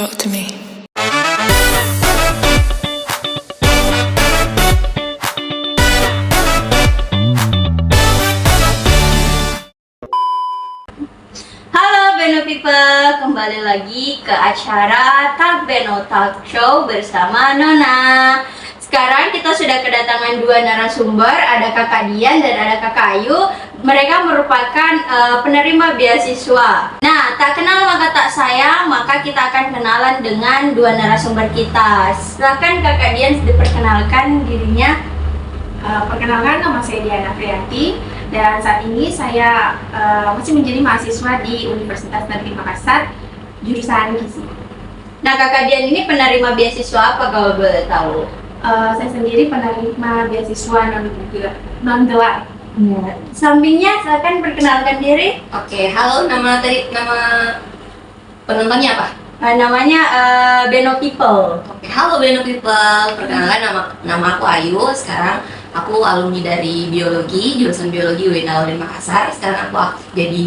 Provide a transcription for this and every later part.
Talk to me. Halo Beno People, kembali lagi ke acara Talk Beno Talk Show bersama Nona. Sekarang kita sudah kedatangan dua narasumber, ada Kakak Dian dan ada Kakak Ayu. Mereka merupakan penerima beasiswa. Nah, tak kenal maka tak sayang, maka kita akan kenalan dengan dua narasumber kita. Silahkan Kakak Dian diperkenalkan dirinya. Perkenalkan, nama saya Diana Frianti dan saat ini saya masih menjadi mahasiswa di Universitas Negeri Makassar, jurusan gizi. Nah, Kakak Dian ini penerima beasiswa apa kalau boleh tahu? Saya sendiri penerima beasiswa non-gelar. Ya. Sampingnya silakan perkenalkan diri. Oke, halo, nama penontonnya apa? Namanya Beno People. Oke, halo Beno People. Perkenalkan, nama aku Ayu. Sekarang aku alumni dari biologi, jurusan biologi UIN Makassar. Sekarang aku aktif jadi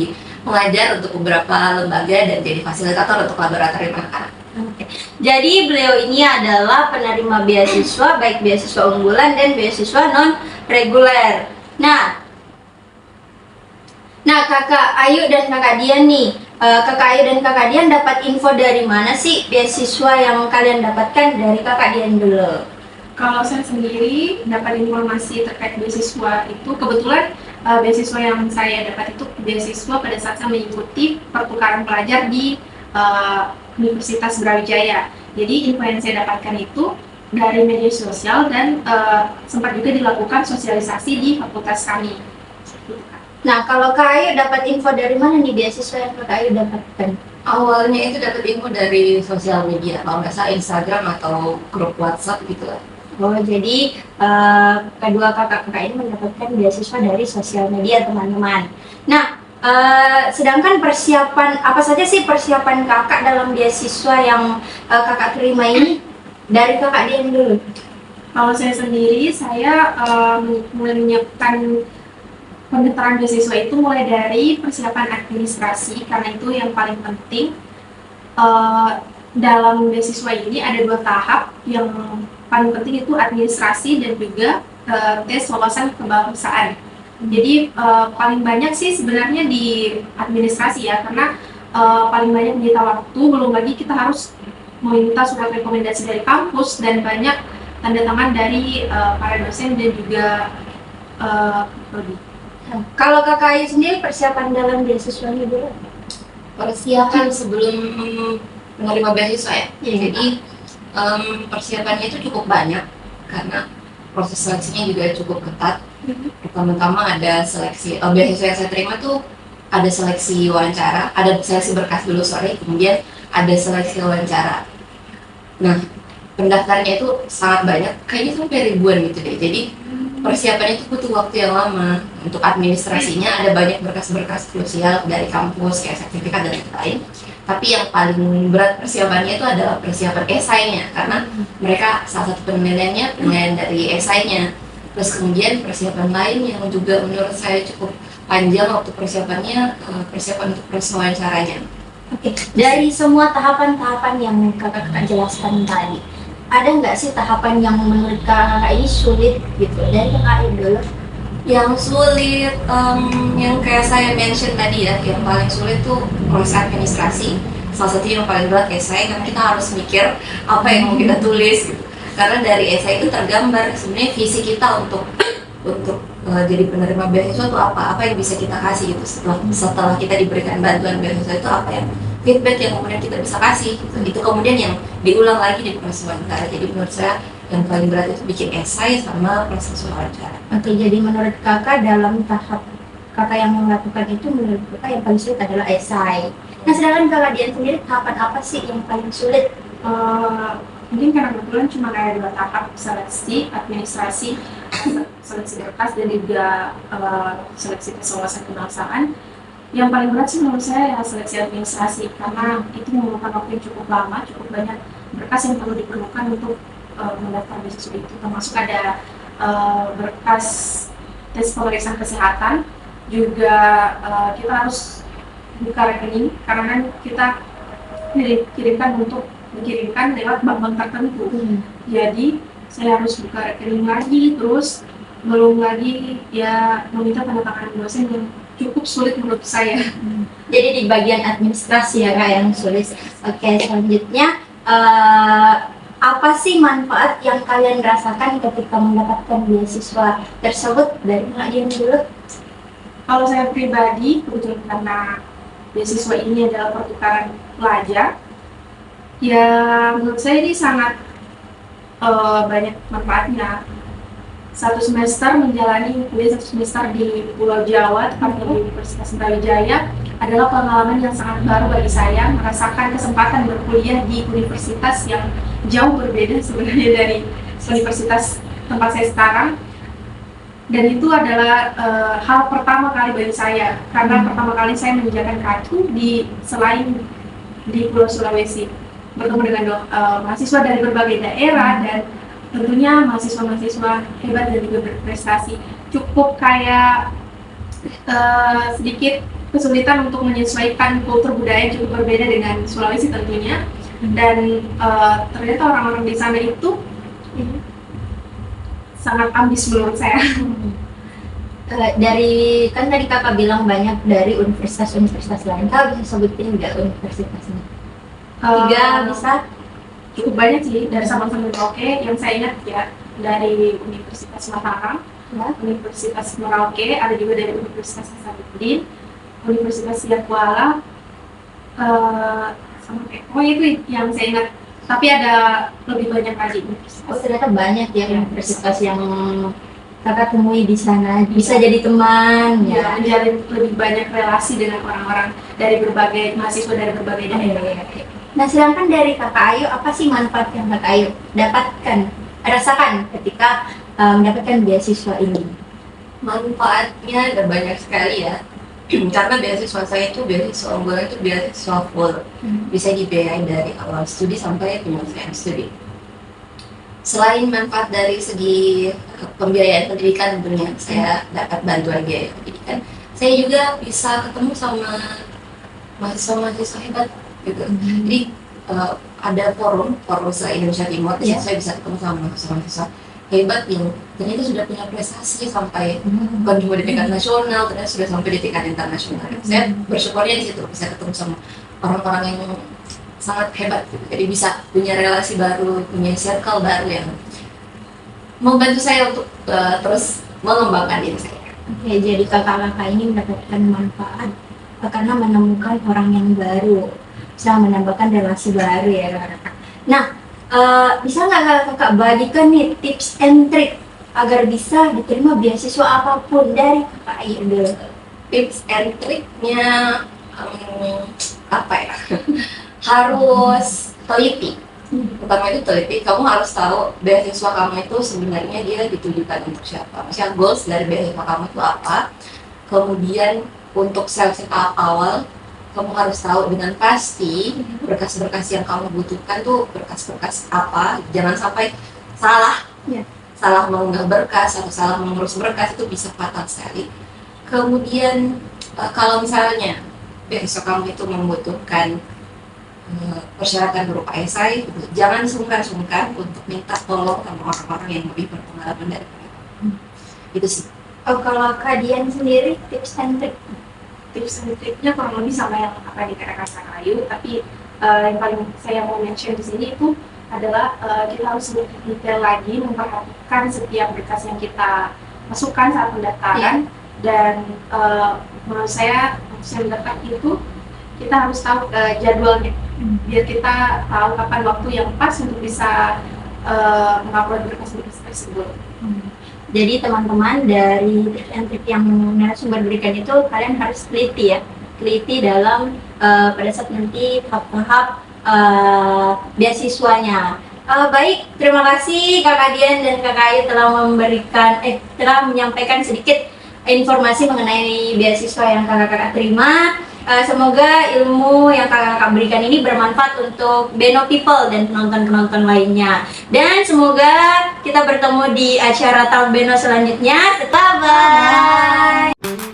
pengajar untuk beberapa lembaga dan jadi fasilitator untuk laboratorium anak-anak. Oke. Jadi beliau ini adalah penerima beasiswa, baik beasiswa unggulan dan beasiswa non reguler. Nah, Kakak Ayu dan Kakak Dian nih, Kakak Ayu dan Kakak Dian dapat info dari mana sih beasiswa yang kalian dapatkan? Dari Kakak Dian dulu. Kalau saya sendiri dapat informasi terkait beasiswa itu, kebetulan beasiswa yang saya dapat itu beasiswa pada saat saya mengikuti pertukaran pelajar di Universitas Brawijaya. Jadi info yang saya dapatkan itu dari media sosial dan sempat juga dilakukan sosialisasi di fakultas kami. Nah, kalau Kak Ayu dapat info dari mana nih beasiswa yang Kak Ayu dapatkan? Awalnya itu dapat info dari sosial media, kalau nggak salah Instagram atau grup WhatsApp gitu lah. Oh, jadi kedua kakak-kakak ini mendapatkan beasiswa dari sosial media, teman-teman. Nah, sedangkan persiapan, apa saja sih persiapan kakak dalam beasiswa yang kakak terima ini? Dari Kakak Dian dulu. Kalau saya sendiri, saya mulai menyiapkan pendaftaran beasiswa itu mulai dari persiapan administrasi, karena itu yang paling penting. Dalam beasiswa ini ada 2 tahap, yang paling penting itu administrasi dan juga tes wawasan kebangsaan. Jadi paling banyak sih sebenarnya di administrasi ya, karena paling banyak menyita waktu, belum lagi kita harus meminta surat rekomendasi dari kampus dan banyak tanda tangan dari para dosen dan juga prodi. Kalau Kakak Ayu sendiri persiapan dalam beasiswanya dulu? Persiapan sebelum menerima beasiswa ya. Iya. Jadi persiapannya itu cukup banyak karena proses seleksinya juga cukup ketat. Pertama-tama ada seleksi beasiswa yang saya terima tuh ada seleksi wawancara, ada seleksi berkas dulu kemudian ada seleksi wawancara. Nah, pendaftarnya itu sangat banyak, kayaknya sampai ribuan gitu deh. Jadi persiapannya itu butuh waktu yang lama. Untuk administrasinya ada banyak berkas-berkas krusial dari kampus kayak sertifikat dan lain-lain. Tapi yang paling berat persiapannya itu adalah persiapan esainya, karena mereka salah satu penilaiannya penilaian dari esainya. Terus kemudian persiapan lain yang juga menurut saya cukup panjang waktu persiapannya, persiapan untuk proses wawancaranya. Oke. Dari semua tahapan-tahapan yang kakak jelaskan tadi, ada nggak sih tahapan yang menurut kakak ini sulit gitu? Dari Kakak Ayu dulu. Yang sulit, yang kayak saya mention tadi ya, yang paling sulit tuh proses administrasi. Salah satu yang paling berat esai, karena kita harus mikir apa yang mau kita tulis gitu. Karena dari esai itu tergambar sebenarnya visi kita untuk jadi penerima beasiswa itu apa yang bisa kita kasih gitu setelah kita diberikan bantuan beasiswa itu apa yang feedback yang kemudian kita bisa kasih gitu. Itu kemudian yang diulang lagi di proses wawancara. Jadi menurut saya yang paling berat itu bikin esai sama proses wawancara. Oke, jadi menurut kakak dalam tahap kakak yang melakukan itu, menurut kakak yang paling sulit adalah esai. Nah, sedangkan Kakak Dian sendiri tahapan apa sih yang paling sulit? Mungkin karena kebetulan cuma ada 2 tahap, seleksi administrasi, seleksi berkas dan juga seleksi tes wawasan kebangsaan. Yang paling berat sih menurut saya ya seleksi administrasi, karena itu memerlukan waktu yang cukup lama, cukup banyak berkas yang perlu diperlukan untuk mendaftar beasiswa itu, termasuk ada berkas tes pemeriksaan kesehatan, juga kita harus buka rekening karena kita kirimkan untuk dikirimkan lewat bank-bank tertentu. Jadi saya harus buka rekening lagi, terus belum lagi ya meminta tanda tangan dosen yang cukup sulit menurut saya. Jadi di bagian administrasi ya Kak yang sulit. Oke, selanjutnya apa sih manfaat yang kalian rasakan ketika mendapatkan beasiswa tersebut? Dari Kak Dian dulu. Kalau saya pribadi, kebetulan karena beasiswa ini adalah pertukaran pelajar, ya menurut saya ini sangat banyak manfaatnya. Satu semester menjalani kuliah 1 semester di Pulau Jawa, tepatnya di Universitas Brawijaya, adalah pengalaman yang sangat baru bagi saya, merasakan kesempatan berkuliah di universitas yang jauh berbeda sebenarnya dari universitas tempat saya sekarang. Dan itu adalah hal pertama kali bagi saya, karena pertama kali saya menginjakan kaki selain di Pulau Sulawesi, bertemu dengan mahasiswa dari berbagai daerah dan tentunya mahasiswa-mahasiswa hebat dan juga berprestasi. Cukup kayak sedikit kesulitan untuk menyesuaikan kultur budaya yang cukup berbeda dengan Sulawesi tentunya, dan ternyata orang-orang di sana itu sangat ambis menurut saya. Dari kan tadi kakak bilang banyak dari universitas-universitas lain, kakak bisa sebutin nggak universitasnya? 3 bisa? Cukup banyak sih, dari Sabang sampai Merauke. Yang saya ingat ya dari Universitas Mataram, Ya. Universitas Merauke, ada juga dari Universitas Hasanuddin, Universitas Siak-Kuala, itu yang saya ingat. Tapi ada lebih banyak lagi universitas. Oh ternyata banyak ya universitas yang kakak temui di sana, bisa jadi teman Ya, ya. menjalin lebih banyak relasi dengan orang-orang dari berbagai mahasiswa dari berbagai daerah. Nah sedangkan dari kakak Ayu, apa sih manfaat yang kakak Ayu rasakan ketika mendapatkan beasiswa ini? Manfaatnya ada banyak sekali ya. Karena beasiswa saya itu beasiswa unggulan, itu beasiswa full, bisa dibiayai dari awal studi sampai penyelesaian studi. Selain manfaat dari segi pembiayaan pendidikan tentunya, saya dapat bantuan biaya pendidikan, saya juga bisa ketemu sama mahasiswa-mahasiswa hebat gitu. Jadi ada forum se-Indonesia Timur, di situ saya bisa ketemu sama mahasiswa-mahasiswa hebat yang ternyata sudah punya prestasi sampai bukan cuma di tingkat nasional, ternyata sudah sampai di tingkat internasional. Saya bersyukurnya di situ bisa ketemu sama orang-orang yang sangat hebat gitu. Jadi bisa punya relasi baru, punya circle baru yang membantu saya untuk terus mengembangkan diri saya. Oke, jadi kakak-kakak ini mendapatkan manfaat karena menemukan orang yang baru, bisa menambahkan relasi baru ya kakak. Nah, bisa nggak kakak bagikan nih tips and trick agar bisa diterima beasiswa apapun dari kakak Ayu dulu? Tips and triknya apa ya? Harus teliti. Pertama itu teliti, kamu harus tahu beasiswa kamu itu sebenarnya dia ditujukan untuk siapa. Maksudnya goals dari beasiswa kamu itu apa. Kemudian untuk seleksi tahap awal, kamu harus tahu dengan pasti berkas-berkas yang kamu butuhkan tuh berkas-berkas apa. Jangan sampai salah, salah mengunggah berkas atau salah mengurus berkas, itu bisa fatal sekali. Kemudian kalau misalnya beasiswa kamu itu membutuhkan persyaratan berupa esai, jangan sungkan-sungkan untuk minta tolong sama orang-orang yang lebih berpengalaman dari kamu. Itu sih. Oh, kalau Kak Dian sendiri tips and trick? Tips and triknya kurang lebih sama yang apa yang dikatakan Kak Ayu, tapi yang paling saya mau mention di sini itu adalah kita harus lebih detail lagi memperhatikan setiap berkas yang kita masukkan saat pendaftaran. Dan menurut saya mendaftar itu kita harus tahu jadwalnya, biar kita tahu kapan waktu yang pas untuk bisa mengupload berkas-berkas tersebut. Jadi teman-teman, dari tips and trick yang narasumber berikan itu kalian harus teliti ya, teliti dalam pada saat nanti tahap-tahap beasiswanya. Baik, terima kasih Kakak Dian dan Kakak Ayu telah menyampaikan sedikit informasi mengenai beasiswa yang kakak-kakak terima. Semoga ilmu yang kakak-kakak berikan ini bermanfaat untuk Beno People dan penonton-penonton lainnya. Dan semoga kita bertemu di acara Talk Beno selanjutnya. Bye-bye!